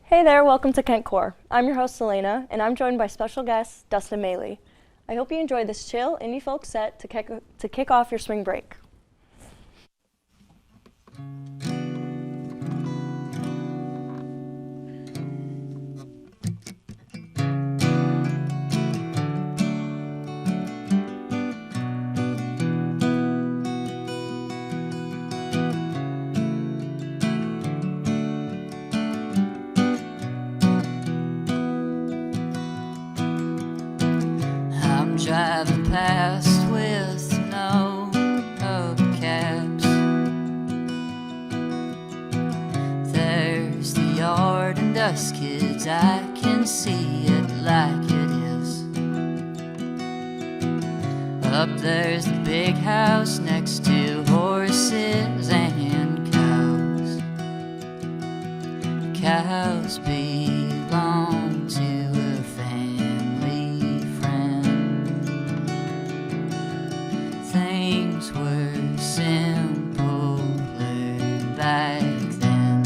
Hey there, welcome to Kentcore. I'm your host Elena, and I'm joined by special guest Dustin and mayle. I hope you enjoy this chill indie folk set to kick off your spring break. Driving past with no hubcaps. There's the yard and us kids, I can see it like it is. Up there's the big house next to horses and cows. Cows belong to a family friend. Things were simpler back then.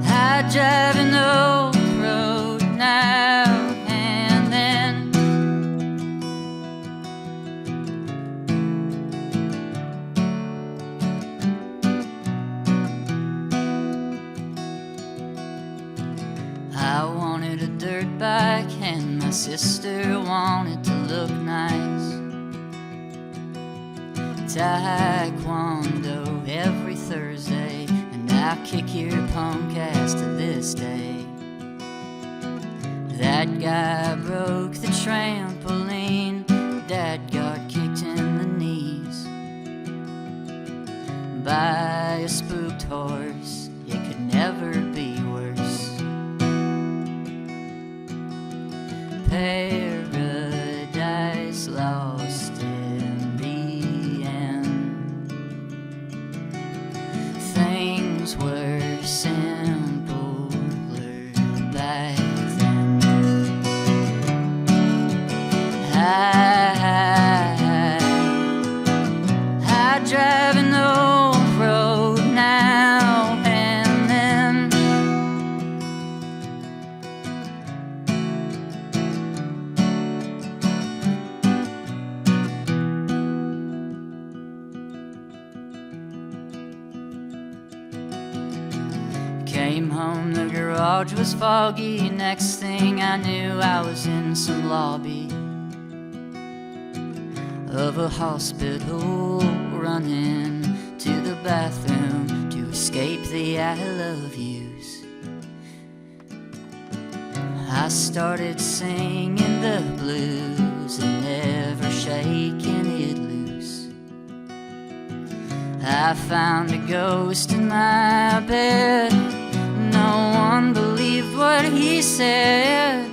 I drive an old road now and then. I wanted a dirt bike and my sister wanted to look nice. Taekwondo every Thursday, and I'll kick your punk ass to this day. That guy broke the trampoline, Dad got kicked in the knees by a spooked horse. It could never be worse. Paradise lost in the end. Things were simpler back then. I drive an old road now and then. Came home, the garage was foggy. Next thing I knew, I was in some lobby of a hospital, running to the bathroom to escape the I love yous. I started singing the blues and never shaking it loose. I found a ghost in my bed. No one believed what he said.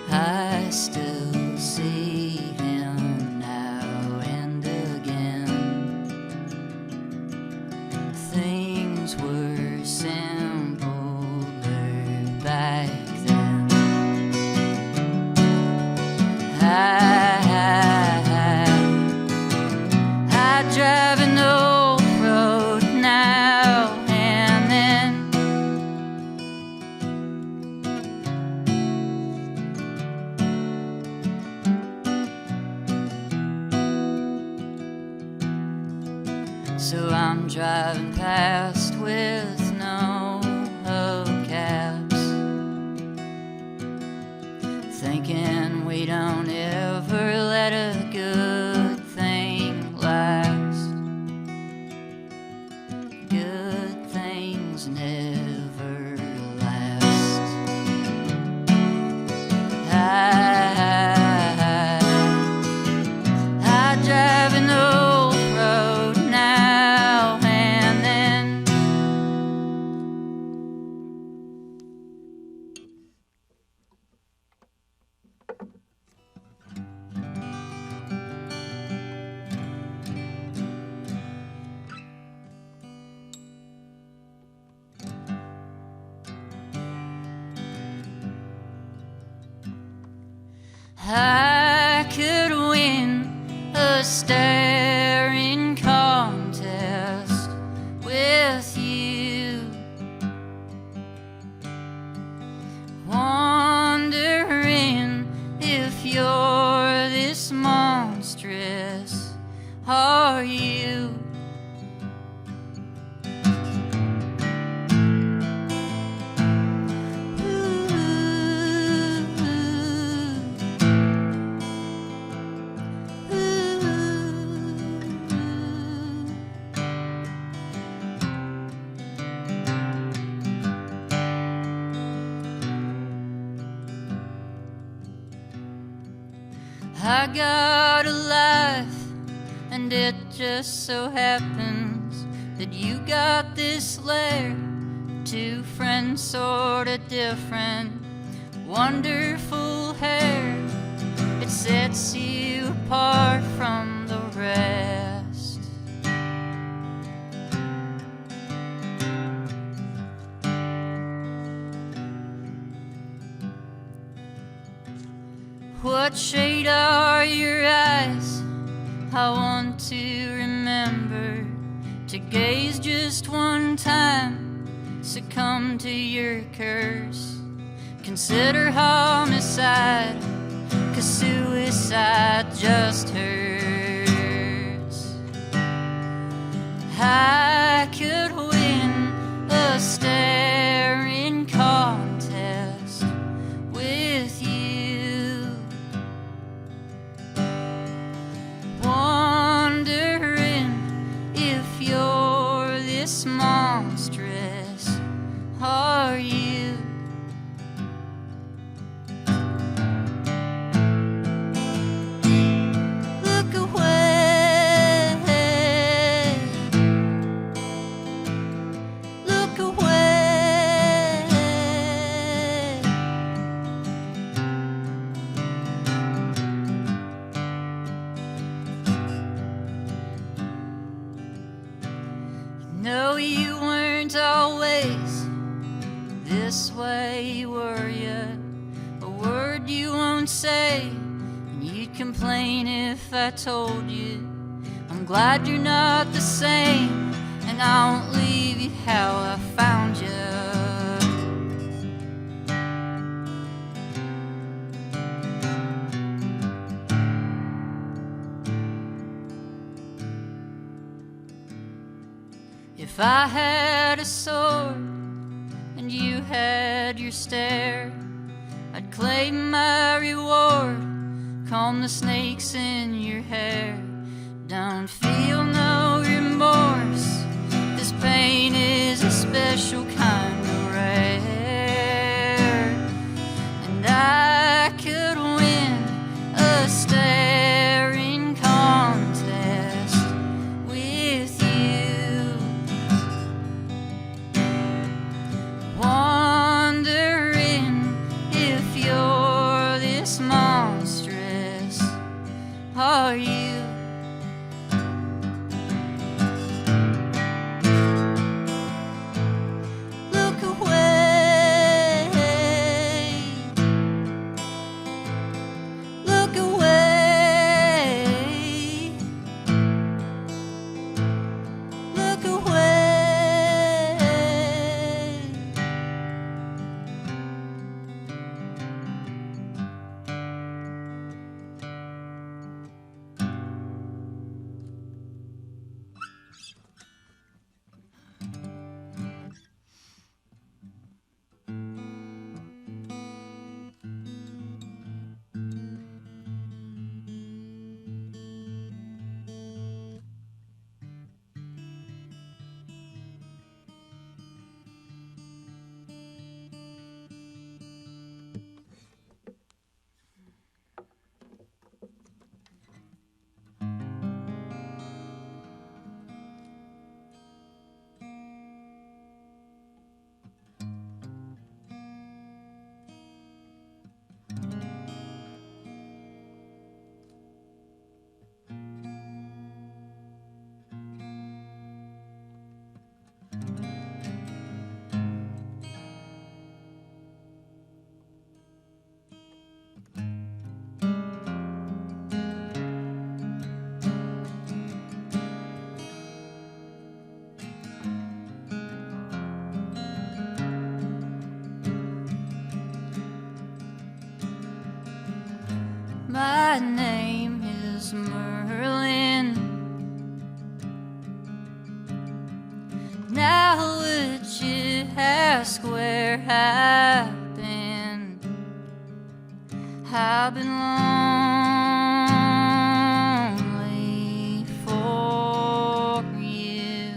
I still see him now and again. Things were simpler back then. I drive an old road now and then. So I'm driving past with no hubcaps, thinking we don't ever let a good thing last. Good things never last. I drive an old road now and then. I could win a staring I got a life, and it just so happens that you got this lair. Two friends, sorta different, wonderful hair. It sets you apart from the rest. What shade are your eyes? I want to remember to gaze just one time, succumb to your curse. Consider homicide, 'cause suicide just hurts. I could win a staring contest with you, wondering if you're this monstrous. Are you? Look away, look away. No, you weren't always this way, were you? A word you won't say, and you'd complain if I told you. I'm glad you're not the same, and I won't leave you how I found you. If I had a sword and you had your stare, I'd claim my reward, calm the snakes in your hair. Don't feel no remorse, this pain is a special kind of rare. And I could win a staring contest with you, wondering if you're this monstrous. Are you? Look away, look away, look away. My name is Merlin. Now would you ask where I've been? I've been lonely for you.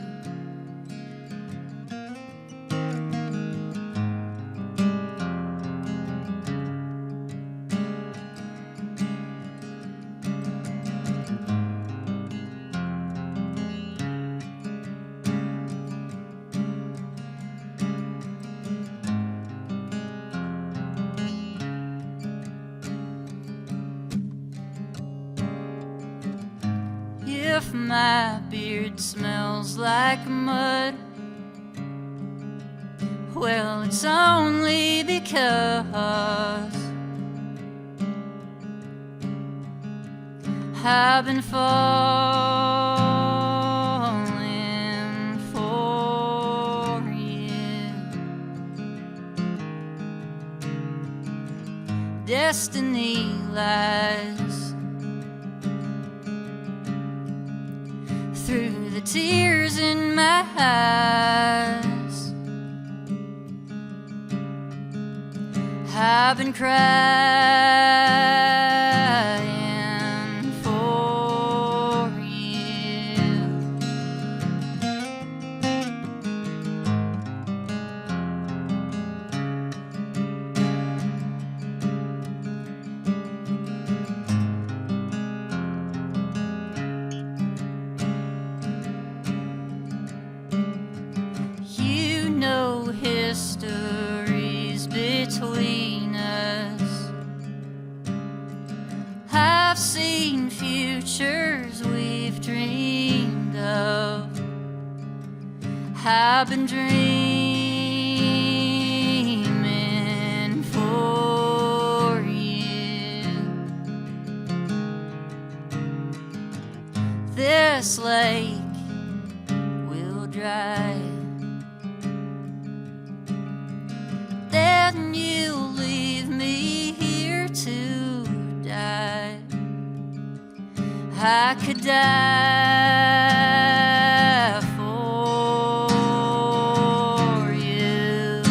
my beard smells like mud, well, it's only because I've been falling for you. Destiny lies through the tears in my eyes. I've been crying for you. You know history's between us. I've seen futures we've dreamed of. I've been dreaming for you. This lake will dry, then you'll leave me here to die. I could die for you.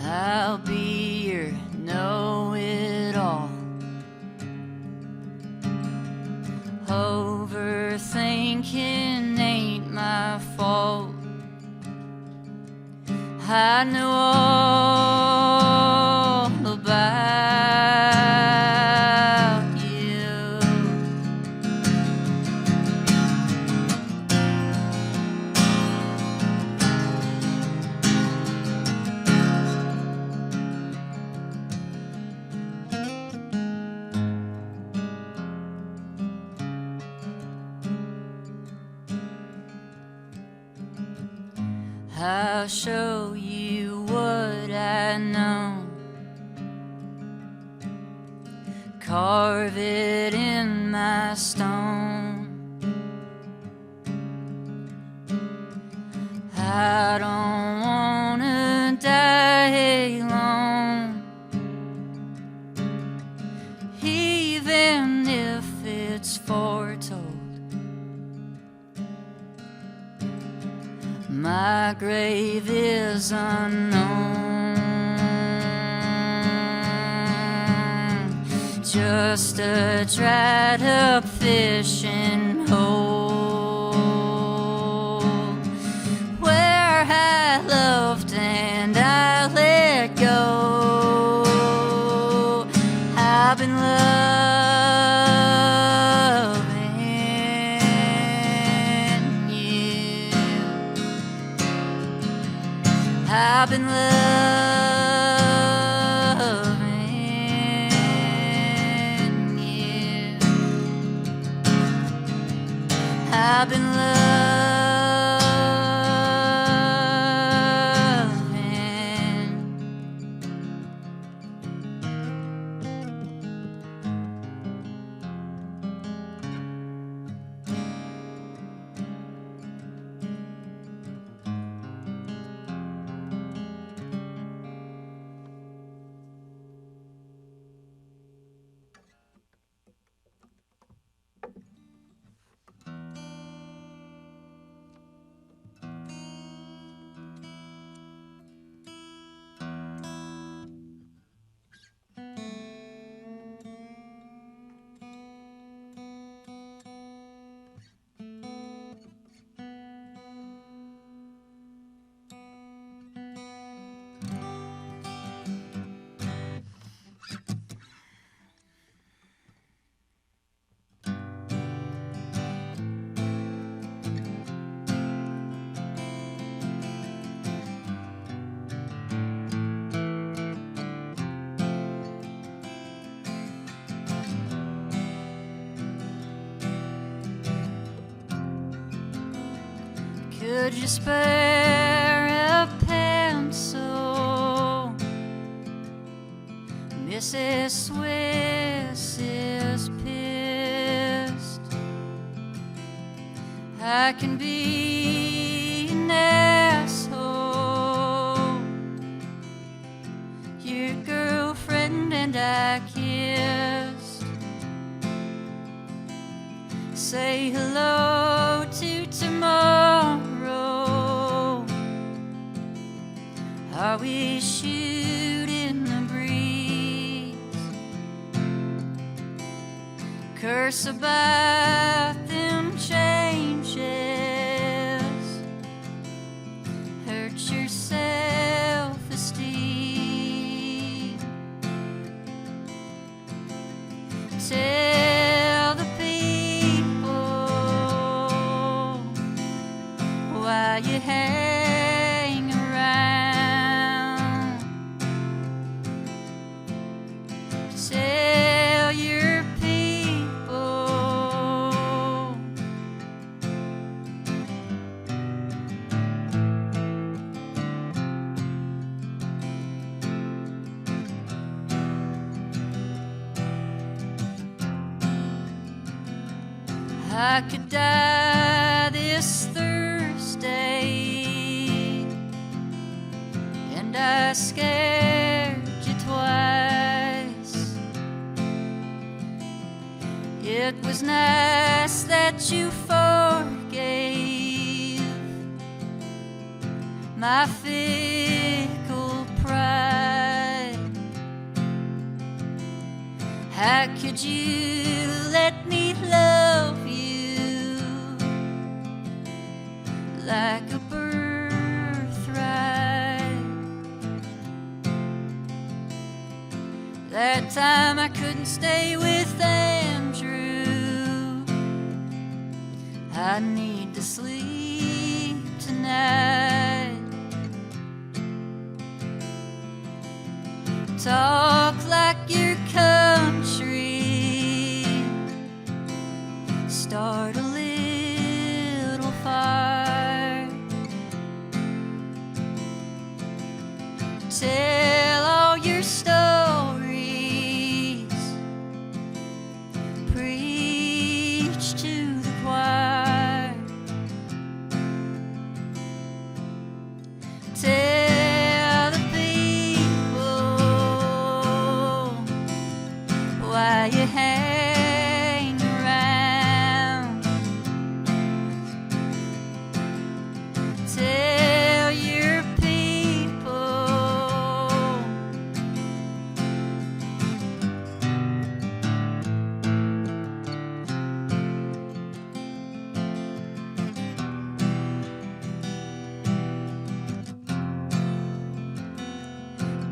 I'll be your know-it-all. Overthinking ain't my fault. I know all about you. I'll show you what I know. Carve it in my stone. I don't wanna die alone, even if it's foretold. My grave is unknown, just a dried up fishing hole, where I loved and I let go. I've been loving you. I've been loving you. I've been loving. Could you spare a pencil? Mrs. Swiss is pissed. I can be an asshole. Your girlfriend and I kissed. Say hello to tomorrow. Are we shooting the breeze? Curse about them changes. Hurt your self-esteem. Tell the people why you hang around. Tell your people I could die this Thursday, and I scared you twice. It was nice that you forgave my fickle pride. How could you let me love you like a birthright? That time I couldn't stay with Andrew. I need to sleep tonight. Talk like your country. Start a little fire. Tell all your stories. Preach to the choir. Tell the people why you hang around. Tell your people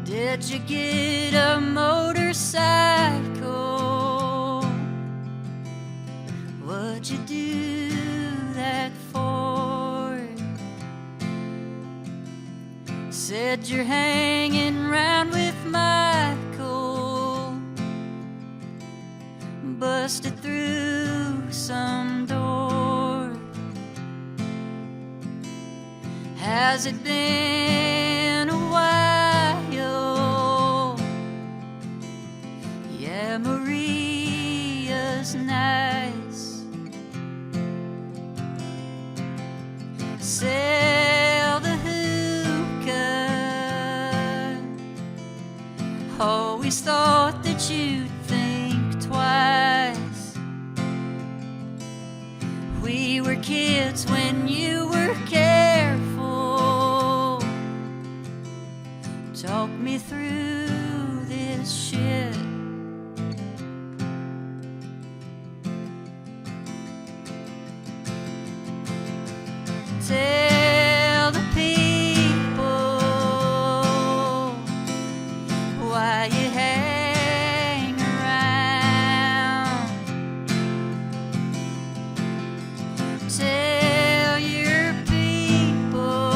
did you get a motorcycle? What'd you do that for? Said you're hanging round with Michael. Busted through some door. Has it been a while? Yeah, Maria's nice. Sell the hookah. Always thought that you'd think twice. We were kids when you were careful. Talk me through this shit. Tell the people why you hang around. Tell your people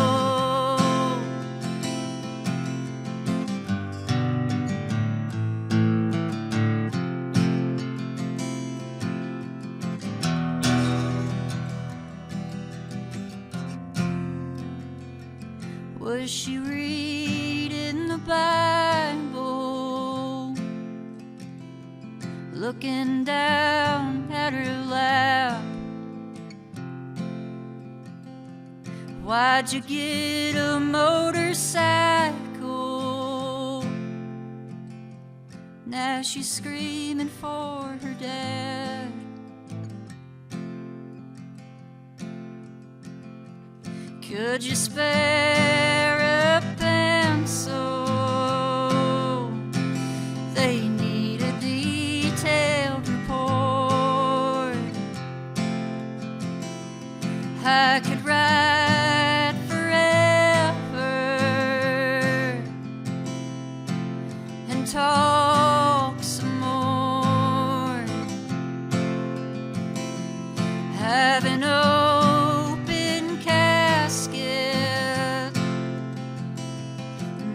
Was she reading the Bible, looking down at her lap? Why'd you get a motorcycle? Now she's screaming for her dad. Could you spare a pencil? They need a detailed report. I could write forever and talk some more. Have an open casket,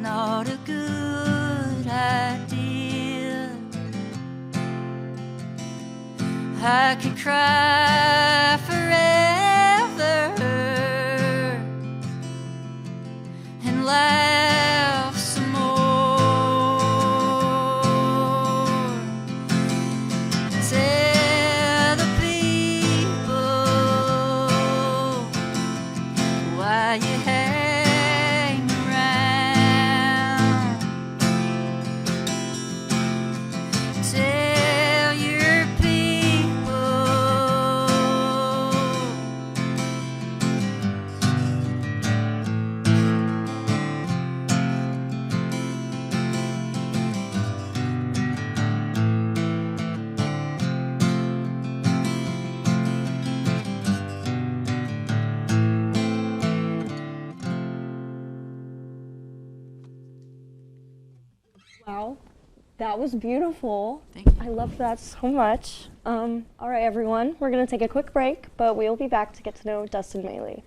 not a good idea. I could cry forever and laugh some more. Tell the people why you hang around. Tell your people. Wow, that was beautiful. Thank you. I love that so much. All right, everyone, we're going to take a quick break, but we'll be back to get to know Dustin Mayle.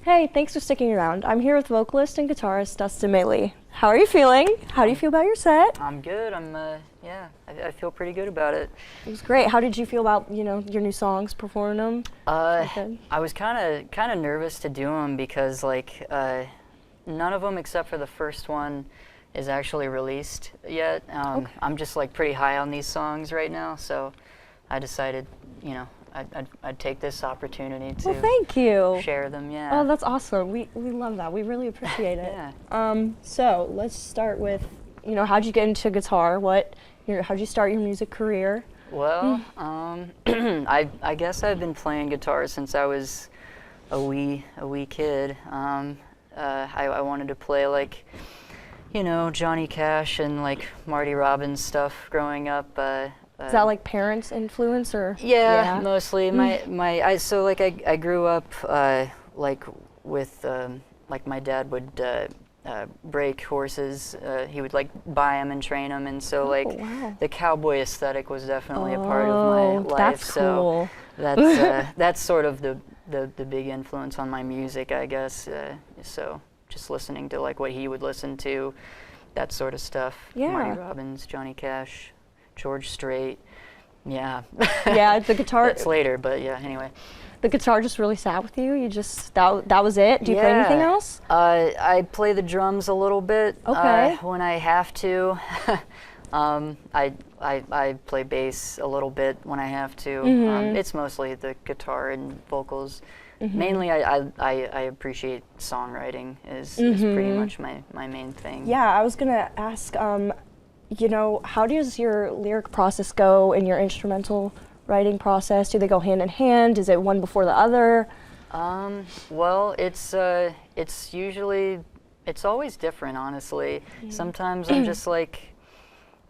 Hey, thanks for sticking around. I'm here with vocalist and guitarist Dustin Mayle. How are you feeling? How do you feel about your set? I'm good. I feel pretty good about it. It was great. How did you feel about, your new songs, performing them? Okay. I was kind of nervous to do them because none of them except for the first one is actually released yet. Okay. I'm just pretty high on these songs right now, so I decided, I'd take this opportunity to Well, thank you. share them. Yeah. Oh, that's awesome. We love that. We really appreciate it. Yeah. So let's start with, how'd you get into guitar? How'd you start your music career? Well, I guess I've been playing guitar since I was a wee kid. I wanted to play Johnny Cash and Marty Robbins stuff growing up. Is that parents' influence or? Yeah, mostly. I grew up with my dad would break horses. He would buy them and train them, and so wow. the cowboy aesthetic was definitely a part of my life. That's cool. So that's sort of the big influence on my music, I guess. So just listening to what he would listen to, that sort of stuff. Yeah. Marty Robbins, Johnny Cash, George Strait. Yeah. Yeah, the guitar. That's later, but yeah. Anyway. The guitar just really sat with you. You just that was it. Do you play anything else? I play the drums a little bit. Okay. When I have to. I play bass a little bit when I have to. Mm-hmm. It's mostly the guitar and vocals. Mm-hmm. Mainly, I appreciate songwriting is pretty much my main thing. Yeah, I was gonna ask. How does your lyric process go in your instrumental writing process? Do they go hand in hand? Is it one before the other? Well, it's always different, honestly. Yeah. Sometimes I'm just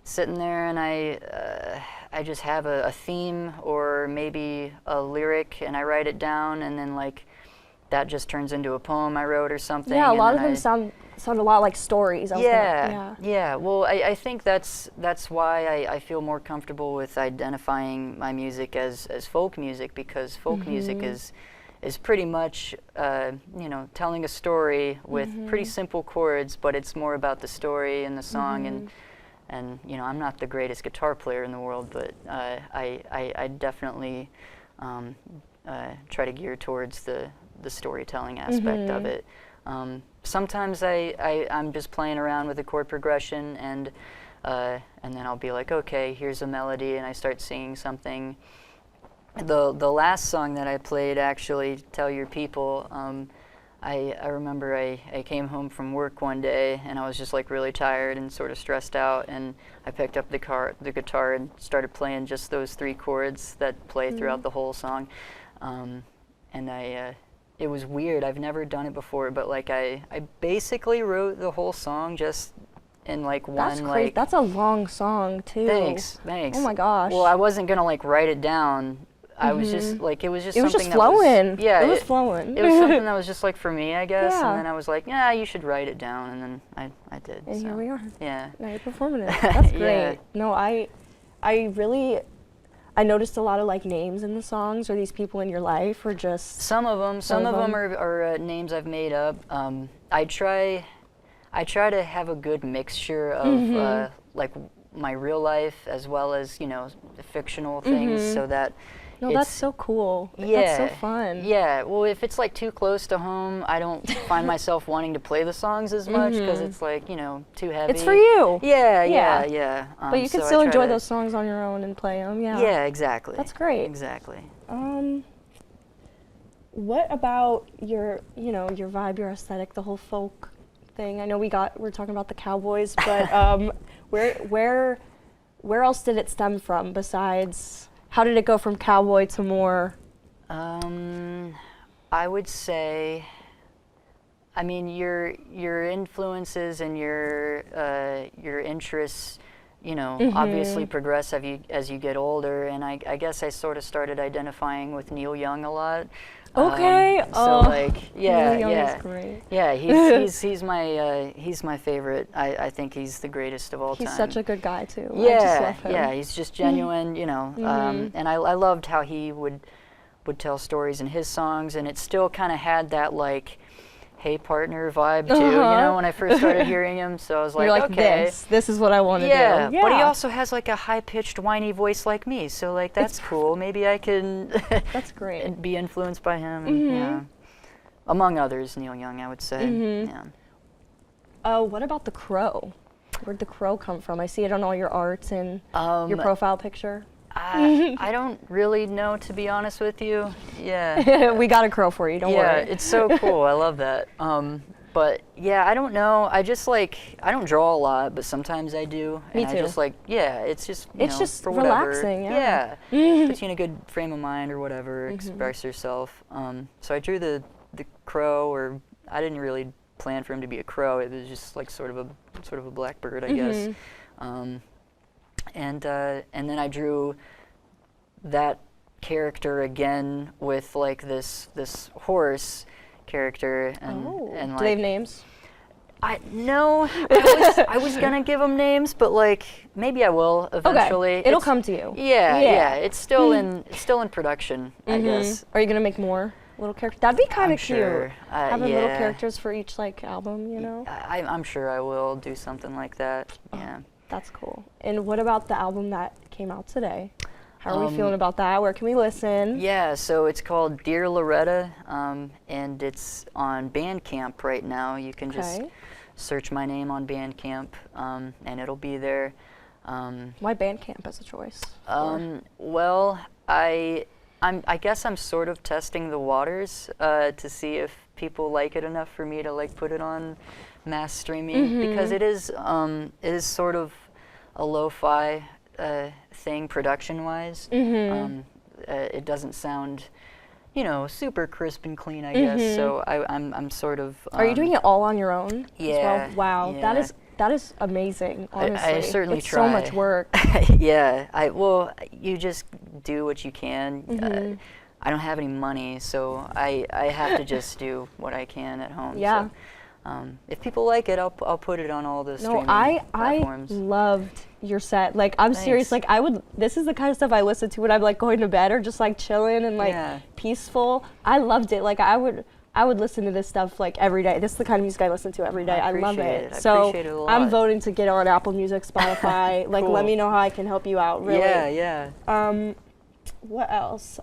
sitting there and I just have a theme or maybe a lyric and I write it down and then that just turns into a poem I wrote or something. Yeah, a lot of then them sound a lot like stories. Yeah. Well, I think that's why I feel more comfortable with identifying my music as folk music, because folk music is pretty much telling a story with pretty simple chords, but it's more about the story and the song and I'm not the greatest guitar player in the world, but I definitely try to gear towards the storytelling aspect of it. Sometimes I'm just playing around with the chord progression, and then I'll be like, okay, here's a melody, and I start singing something. The last song that I played, actually, Tell Your People, I remember I came home from work one day, and I was just like really tired and sort of stressed out, and I picked up the guitar and started playing just those 3 chords that play throughout the whole song. And it was weird. I've never done it before, but like I basically wrote the whole song just in like one. That's crazy. Like. That's a long song too. Thanks. Oh my gosh. Well, I wasn't gonna like write it down. I was just like, it was just something that flowing. Yeah, it was flowing. It was something that was just like for me, I guess. Yeah. And then I was like, yeah, you should write it down, and then I did. And so. here we are. Yeah. Now you're performing it. That's great. Yeah. No, I noticed a lot of like names in the songs. Are these people in your life, or just some of them are names I've made up. I try to have a good mixture of like my real life as well as the fictional things, so that. No, that's so cool. Yeah, that's so fun. Yeah, well, if it's like too close to home, I don't find myself wanting to play the songs as much because it's like too heavy. It's for you. Yeah. But you can so still enjoy those songs on your own and play them. Yeah. Yeah, exactly. That's great. Exactly. What about your vibe, your aesthetic, the whole folk thing? I know we're talking about the Cowboys, but where else did it stem from besides? How did it go from cowboy to more? I would say, I mean, your influences and your interests, obviously progress as you get older. And I guess I sort of started identifying with Neil Young a lot. Okay. So like, Neil Young is great. Yeah, he's my favorite. I think he's the greatest of all time. He's such a good guy too. Yeah, I just love him. Yeah, he's just genuine, and I loved how he would tell stories in his songs, and it still kind of had that like, hey partner vibe too, when I first started hearing him. So I was like, you're like, okay, this is what I want to do. Yeah, but he also has like a high-pitched, whiny voice like me, so like that's cool. Maybe I can. That's great. Be influenced by him, and, among others, Neil Young, I would say. Yeah. What about the crow? Where'd the crow come from? I see it on all your arts and your profile picture. I don't really know, to be honest with you. Yeah. We got a crow for you, don't worry. Yeah, it's so cool. I love that. But yeah, I don't know. I just like, I don't draw a lot, but sometimes I do. Me and too. I just like, it's just, it's just for whatever. relaxing, yeah. Puts you in a good frame of mind or whatever, express yourself. So I drew the crow, or I didn't really plan for him to be a crow. It was just like sort of a blackbird, I guess. And then I drew that character again with like this horse character, and like, do they have names? No, I was gonna give them names, but like maybe I will eventually. Okay. It'll come to you. Yeah. It's still in production, I guess. Are you gonna make more little characters? That'd be kind of cute. Sure. Having little characters for each like album, I'm sure I will do something like that. Yeah. That's cool. And what about the album that came out today? How are we feeling about that? Where can we listen? Yeah, so it's called Dear Loretta, and it's on Bandcamp right now. You can just search my name on Bandcamp, and it'll be there. Why Bandcamp as a choice? Well, I guess I'm sort of testing the waters to see if people like it enough for me to like put it on mass streaming, because it is sort of a lo-fi thing production-wise. It doesn't sound, super crisp and clean, I guess. So I'm sort of. Are you doing it all on your own? Yeah. As well? Wow, yeah. that is amazing. Honestly, I certainly it's try. so much work. Yeah. Well, you just do what you can. I don't have any money, so I have to just do what I can at home. Yeah. So, if people like it, I'll put it on all the streaming I platforms. loved your set. Like, I'm serious. Like, this is the kind of stuff I listen to when I'm like going to bed or just like chilling and like peaceful. I loved it. Like, I would listen to this stuff like every day. This is the kind of music I listen to every day. I love it. So appreciate it a lot. I'm voting to get on Apple Music, Spotify. Like, Cool. let me know how I can help you out. Really. Yeah. What else?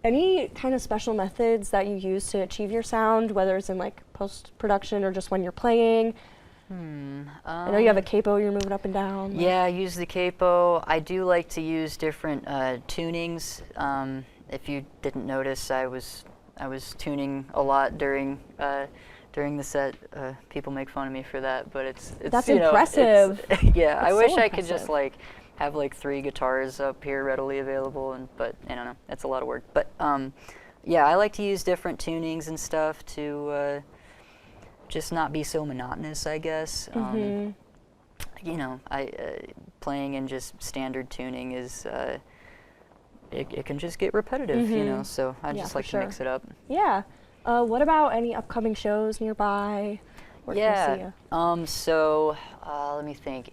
Any kind of special methods that you use to achieve your sound, whether it's in like post-production or just when you're playing? I know you have a capo you're moving up and down. Yeah, I use the capo. I do like to use different tunings. If you didn't notice, I was tuning a lot during the set. People make fun of me for that, but it's That's you know, impressive. Yeah, That's I wish so I could just impressive. like have like 3 guitars up here readily available, but I don't know, that's a lot of work. But yeah, I like to use different tunings and stuff to just not be so monotonous, I guess. You know, playing in just standard tuning is it can just get repetitive, you know. So I just like to mix it up. Yeah. What about any upcoming shows nearby? Where can we see you? So let me think.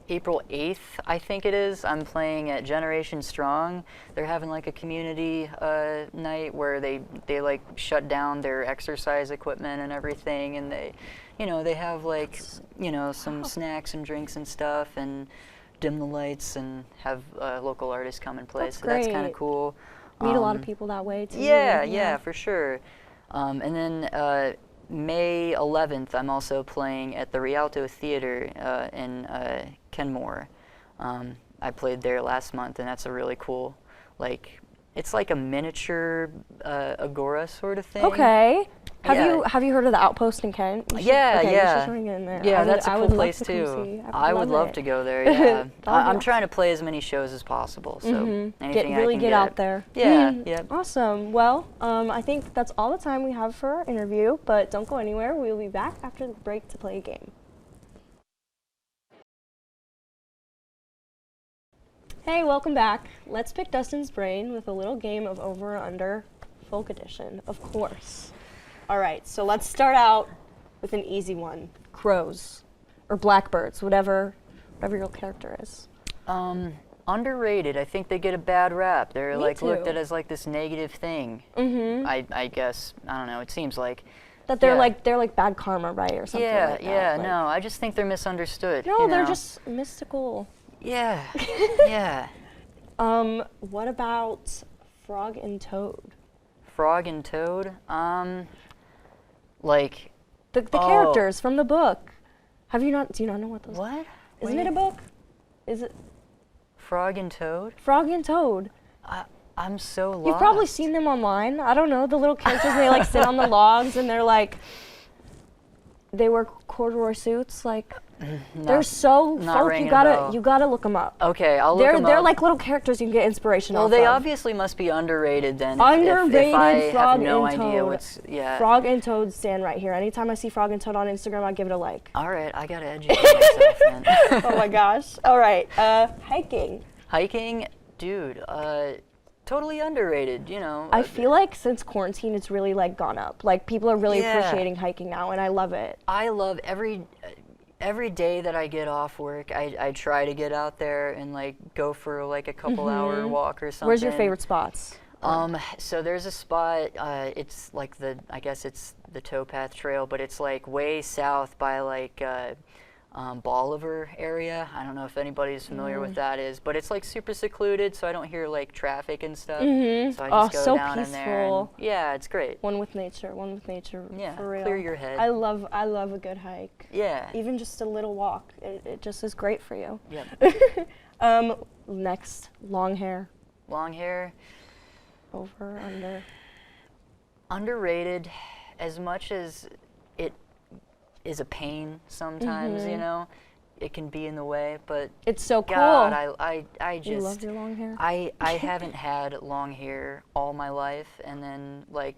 April 8th, I think it is. I'm playing at Generation Strong. They're having like a community night where they like shut down their exercise equipment and everything, and they have like some snacks and drinks and stuff, and dim the lights and have local artists come and play. That's so that's kind great. of cool. Meet a lot of people that way too. Yeah, for sure. And then May 11th, I'm also playing at the Rialto Theater in Kenmore. I played there last month, and that's a really cool, like, it's like a miniature agora sort of thing. Okay. Yeah. Have you heard of the Outpost in Kent? You should- Yeah, okay, yeah. You should bring it in there. Yeah, that's a I cool would love place to come too. see. I would love to go there. Yeah, That would be I'm trying to play as many shows as possible. So anything I can get out there. Yeah, yeah. Awesome. Well, I think that's all the time we have for our interview. But don't go anywhere. We'll be back after the break to play a game. Hey, welcome back. Let's pick Dustin's brain with a little game of Over or Under Folk Edition, of course. All right, so let's start out with an easy one. Crows or blackbirds, whatever your character is. Underrated. I think they get a bad rap. They're Me like too. looked at as like this negative thing. I guess. I don't know. It seems like That they're Yeah. they're like bad karma, right, or something yeah, like that. yeah. like- No, I just think they're misunderstood. No, you they're know? just mystical. Yeah, yeah. What about frog and toad? Frog and Toad. Like The characters from the book. Do you not know what those? what? Isn't it a book? Is it Frog and Toad? Frog and Toad? I'm so lost. You've probably seen them online. I don't know, the little characters, and they like sit on the logs and they're like, they wear corduroy suits. Like, they're so not folk. ringing You a gotta bell. you gotta look them up. Okay, I'll look them They're up. like little characters you can get inspiration Well, off they of. obviously must be underrated then. Underrated if I have Frog no and idea Toad. what's Frog and Toad stand right here. Anytime I see Frog and Toad on Instagram, I give it a like. All right, I gotta educate myself then. Oh my gosh. All right. Hiking. Hiking, dude. Totally underrated. You know. I feel like since quarantine, it's really like gone up. Like people are really Yeah. appreciating hiking now, and I love it. I love every day that I get off work. I try to get out there and like go for like a couple hour walk or something. Where's your favorite spots? So there's a spot. It's like I guess it's the Towpath Trail, but it's like way south by like Bolivar area. I don't know if anybody's familiar with that is, but it's like super secluded, so I don't hear like traffic and stuff. So I just go so down in there. peaceful. And, yeah, it's great. One with nature. Yeah, for real. clear your head. I love a good hike. Yeah. Even just a little walk. It just is great for you. Yep. Next, long hair. Long hair. Over, under. Underrated, as much as it is a pain sometimes, you know, it can be in the way, but It's so cool. God, I You love just, your long hair? I haven't had long hair all my life, and then like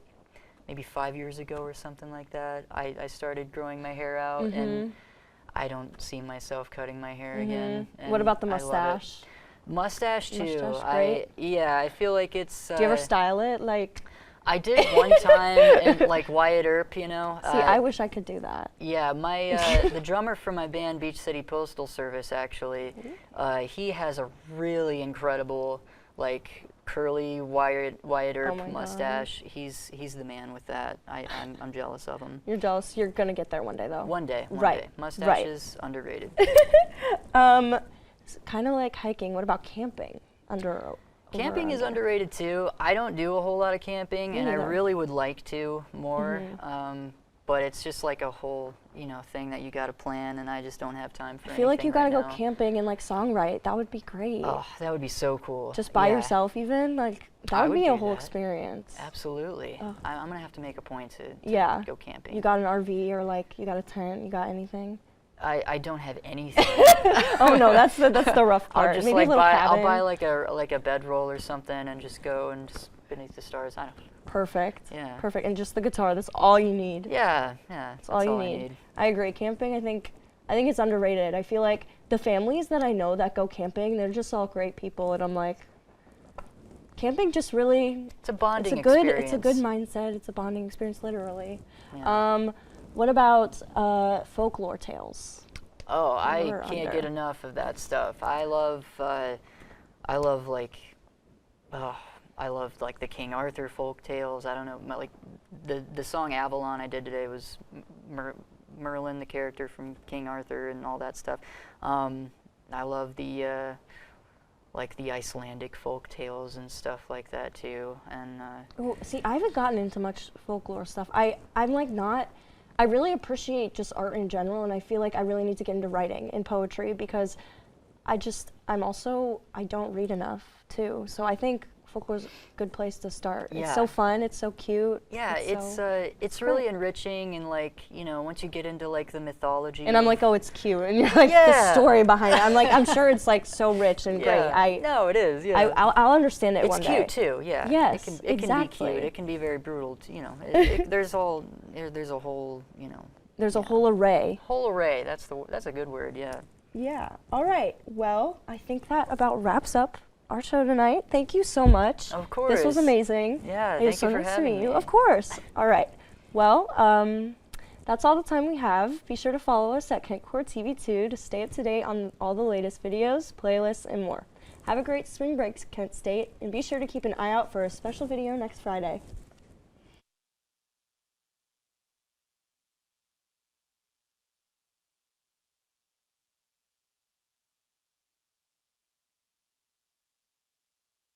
maybe 5 years ago or something like that, I started growing my hair out, and I don't see myself cutting my hair again. What and about the I love it. mustache? Mustache too. Mustache, great. Yeah, I feel like it's. Do you ever style it? Like, I did one time, in, like Wyatt Earp, you know. see, I wish I could do that. Yeah, my the drummer for my band, Beach City Postal Service, actually, he has a really incredible, like curly Wyatt Earp my mustache. He's the man with that. I'm jealous of him. You're jealous. You're gonna get there one day, though. One day. Right, Mustaches underrated. Kind of like hiking. What about camping? Under or Camping is underrated too. I don't do a whole lot of camping, and I really would like to more. But it's just like a whole, thing that you got to plan, and I just don't have time for. I feel like you got gotta go camping and like songwrite. That would be great. Oh, that would be so cool. Just by yourself, even like that would be a whole experience. Absolutely. I'm gonna have to make a point to go camping. You got an RV or like you got a tent? You got anything? I don't have anything. Oh no, that's the rough part. I'll just Maybe a little cabin. I'll buy like a bedroll or something and just go and just beneath the stars. I don't know. Perfect. Yeah. Perfect. And just the guitar. That's all you need. Yeah. That's all you need. I agree. Camping, I think it's underrated. I feel like the families that I know that go camping, they're just all great people, and I'm like, camping just really. It's a bonding experience. It's a good mindset. It's a bonding experience, literally. Yeah. What about folklore tales? Oh, I can't get enough of that stuff. I love like the King Arthur folk tales. I don't know, like the song Avalon I did today was Merlin, the character from King Arthur, and all that stuff. I love the like the Icelandic folk tales and stuff like that too. And see, I haven't gotten into much folklore stuff. I'm like not. I really appreciate just art in general, and I feel like I really need to get into writing and poetry because I don't read enough too. So I think folklore's a good place to start. Yeah. It's so fun, it's so cute. Yeah, it's really enriching, and like, once you get into like the mythology. And I'm like, oh, it's cute, and you're like, the story behind it. I'm like, I'm sure it's like so rich and great. No, it is. Yeah. I'll understand it one day. It's cute too. Yeah. Yes, it can be cute. It can be very brutal. There's a whole. There's a whole array. Whole array. That's a good word. Yeah. Yeah. All right. Well, I think that about wraps up our show tonight. Thank you so much. Of course. This was amazing. Yeah, it was so nice to meet you. Of course. All right. Well, that's all the time we have. Be sure to follow us at Kentcore TV2 to stay up to date on all the latest videos, playlists, and more. Have a great spring break, Kent State, and be sure to keep an eye out for a special video next Friday.